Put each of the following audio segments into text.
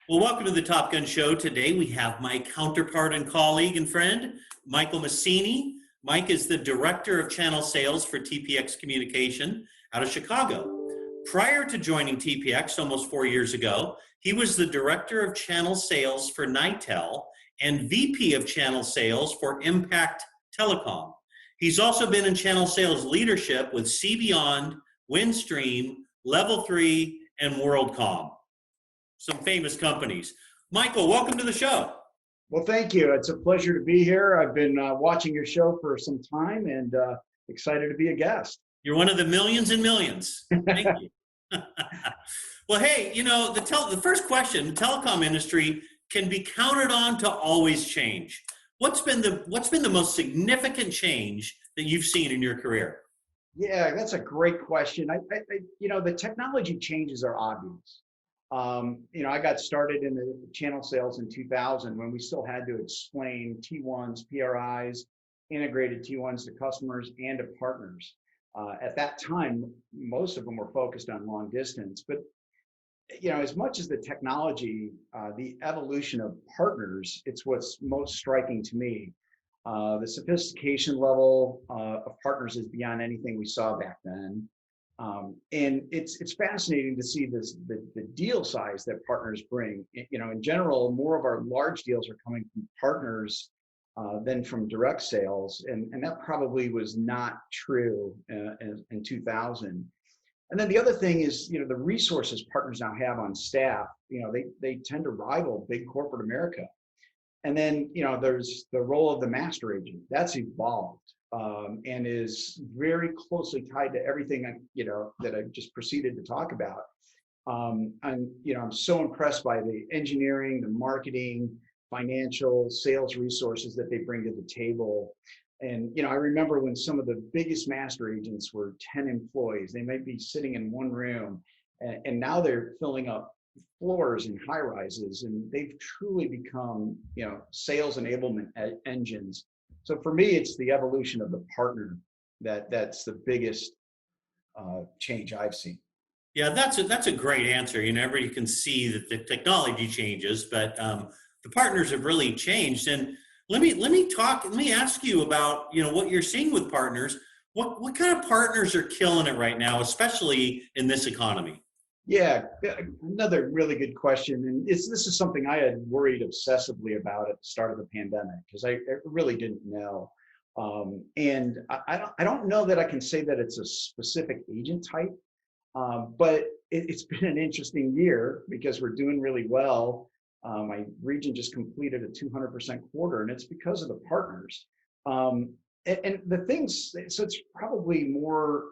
Well, welcome to the Top Gun Show. Today we have my counterpart and colleague and friend, Michael Masini. Mike is the Director of Channel Sales for TPX Communication out of Chicago. Prior to joining TPX almost 4 years ago, he was the Director of Channel Sales for Nitel and VP of Channel Sales for Impact Telecom. He's also been in channel sales leadership with CBeyond, Windstream, Level 3, and WorldCom. Some famous companies. Michael, welcome to the show. Well, thank you. It's a pleasure to be here. I've been watching your show for some time and excited to be a guest. You're one of the millions and millions. Thank you. Well, hey, you know, the first question, the telecom industry can be counted on to always change. What's been the most significant change that you've seen in your career? Yeah, that's a great question. The technology changes are obvious. I got started in the channel sales in 2000 when we still had to explain T1s, PRIs, integrated T1s to customers and to partners. At that time, most of them were focused on long distance, but as much as the technology, the evolution of partners, it's what's most striking to me. The sophistication level of partners is beyond anything we saw back then. And it's fascinating to see the deal size that partners bring. In general, more of our large deals are coming from partners than from direct sales, and that probably was not true in 2000. And then the other thing is, the resources partners now have on staff. They tend to rival big corporate America. And then there's the role of the master agent that's evolved. And is very closely tied to everything that I just proceeded to talk about. I'm so impressed by the engineering, the marketing, financial, sales resources that they bring to the table. And I remember when some of the biggest master agents were 10 employees. They might be sitting in one room, and now they're filling up floors and high rises, and they've truly become sales enablement engines. So for me, it's the evolution of the partner that's the biggest change I've seen. Yeah, that's a great answer. Everybody can see that the technology changes, but the partners have really changed. And let me ask you about what you're seeing with partners. What kind of partners are killing it right now, especially in this economy? Yeah, another really good question. And this is something I had worried obsessively about at the start of the pandemic, because I really didn't know. And I don't know that I can say that it's a specific agent type, but it's been an interesting year because we're doing really well. My region just completed a 200% quarter, and it's because of the partners. And the things, so it's probably more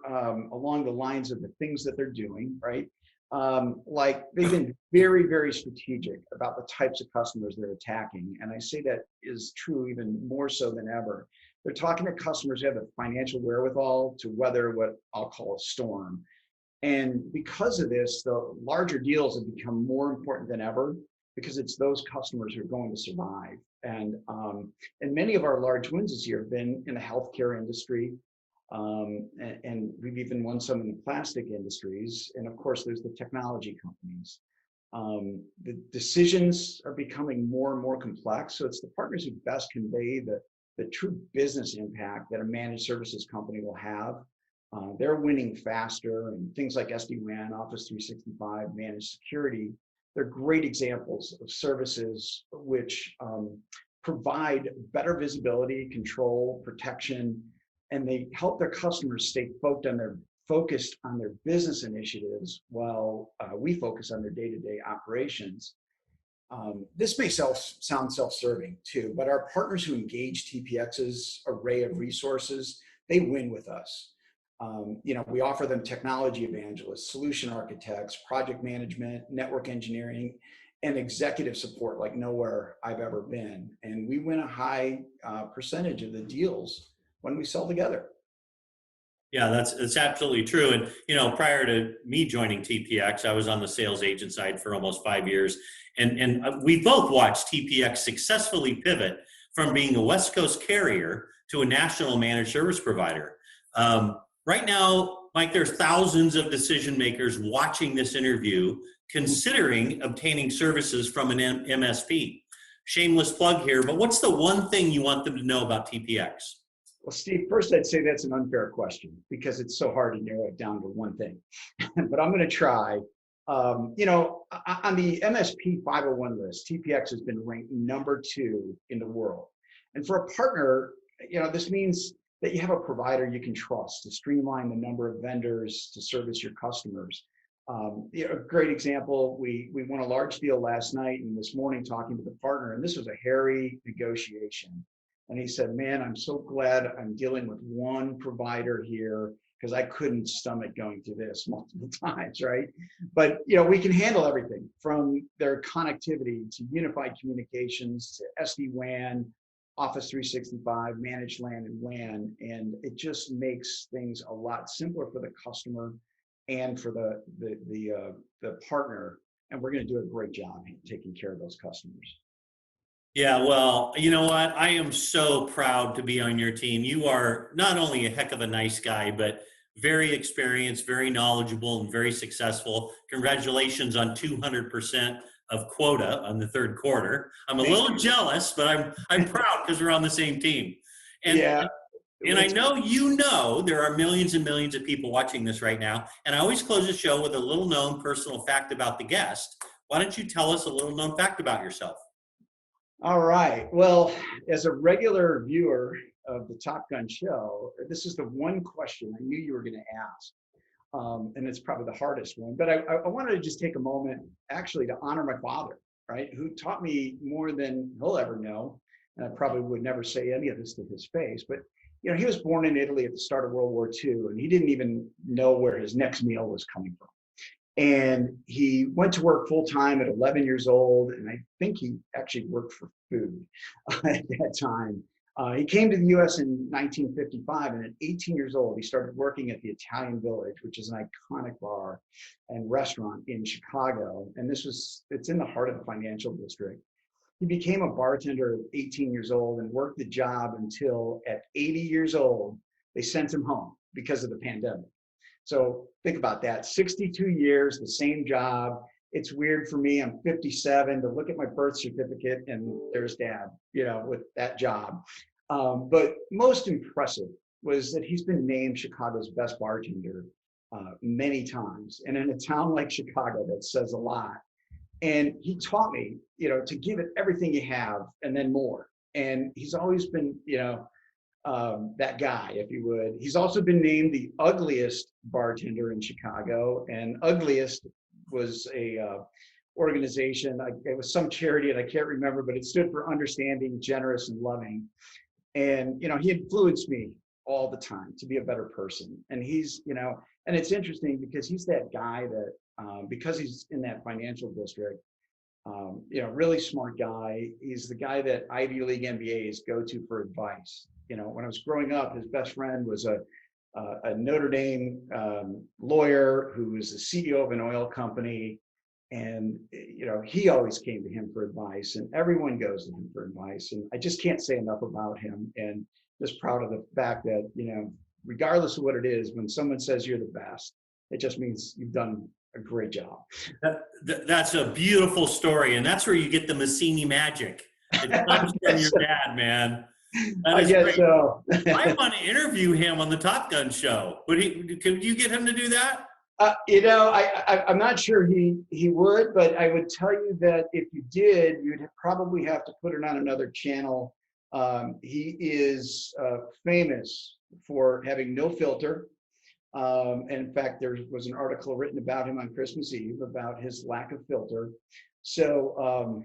along the lines of the things that they're doing, right? Like they've been very, very strategic about the types of customers they're attacking. And I say that is true even more so than ever. They're talking to customers who have the financial wherewithal to weather what I'll call a storm. And because of this, the larger deals have become more important than ever because it's those customers who are going to survive. And many of our large wins this year have been in the healthcare industry. And we've even won some in the plastic industries. And of course, there's the technology companies. The decisions are becoming more and more complex. So it's the partners who best convey the true business impact that a managed services company will have. They're winning faster, and things like SD-WAN, Office 365, managed security, they're great examples of services which provide better visibility, control, protection, and they help their customers stay focused on their business initiatives while we focus on their day-to-day operations. This may sound self-serving too, but our partners who engage TPX's array of resources, they win with us. We offer them technology evangelists, solution architects, project management, network engineering, and executive support like nowhere I've ever been. And we win a high percentage of the deals when we sell together. Yeah, that's absolutely true. And prior to me joining TPX, I was on the sales agent side for almost 5 years, and we both watched TPX successfully pivot from being a West Coast carrier to a national managed service provider. Right now, Mike, there's thousands of decision makers watching this interview considering obtaining services from an MSP. Shameless plug here, but what's the one thing you want them to know about TPX? Well, Steve, first I'd say that's an unfair question because it's so hard to narrow it down to one thing. But I'm going to try. You know, on the MSP 501 list, TPX has been ranked #2 in the world. And for a partner, you know, this means that you have a provider you can trust to streamline the number of vendors to service your customers. You know, a great example, we won a large deal last night and this morning talking to the partner, and this was a hairy negotiation. And he said, man, I'm so glad I'm dealing with one provider here because I couldn't stomach going through this multiple times, right? But, you know, we can handle everything from their connectivity to unified communications to SD-WAN, Office 365, managed LAN and WAN. And it just makes things a lot simpler for the customer and for the partner. And we're going to do a great job taking care of those customers. Yeah, well, you know what? I am so proud to be on your team. You are not only a heck of a nice guy, but very experienced, very knowledgeable, and very successful. Congratulations on 200% of quota on the third quarter. I'm a little jealous, but I'm proud because we're on the same team. And, yeah. And I know there are millions and millions of people watching this right now. And I always close the show with a little known personal fact about the guest. Why don't you tell us a little known fact about yourself? All right. Well, as a regular viewer of the Top Gun show, this is the one question I knew you were going to ask. And it's probably the hardest one. But I wanted to just take a moment actually to honor my father, right? Who taught me more than he'll ever know. And I probably would never say any of this to his face. But, you know, he was born in Italy at the start of World War II, and he didn't even know where his next meal was coming from. And he went to work full time at 11 years old. And I think he actually worked for food at that time. He came to the US in 1955. And at 18 years old, he started working at the Italian Village, which is an iconic bar and restaurant in Chicago. And it's in the heart of the financial district. He became a bartender at 18 years old and worked the job until at 80 years old, they sent him home because of the pandemic. So think about that, 62 years, the same job. It's weird for me, I'm 57, to look at my birth certificate and there's dad, you know, with that job. But most impressive was that he's been named Chicago's best bartender many times. And in a town like Chicago, that says a lot. And he taught me, you know, to give it everything you have and then more. And he's always been, you know, that guy, if you would. He's also been named the ugliest bartender in Chicago, and ugliest was a organization. It was some charity, and I can't remember, but it stood for understanding, generous, and loving. And you know, he influenced me all the time to be a better person. And he's, you know, and it's interesting because he's that guy that, because he's in that financial district, you know, really smart guy. He's the guy that Ivy League MBAs go to for advice. You know, when I was growing up, his best friend was a Notre Dame lawyer who was the CEO of an oil company. And, you know, he always came to him for advice, and everyone goes to him for advice. And I just can't say enough about him, and just proud of the fact that, you know, regardless of what it is, when someone says you're the best, it just means you've done a great job. That's a beautiful story. And that's where you get the Masini magic. It comes from your dad, man. I guess great. So. I want to interview him on the Top Gun show. Could you get him to do that? You know, I'm not sure he would, but I would tell you that if you did, you'd probably have to put it on another channel. He is famous for having no filter. And in fact, there was an article written about him on Christmas Eve about his lack of filter. So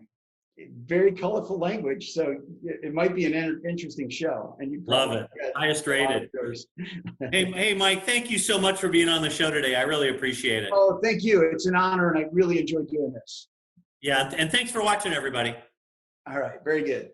very colorful language. So it might be an interesting show. And you love it. Highest rated. Hey, Mike, thank you so much for being on the show today. I really appreciate it. Oh, thank you. It's an honor, and I really enjoyed doing this. Yeah, and thanks for watching, everybody. All right, very good.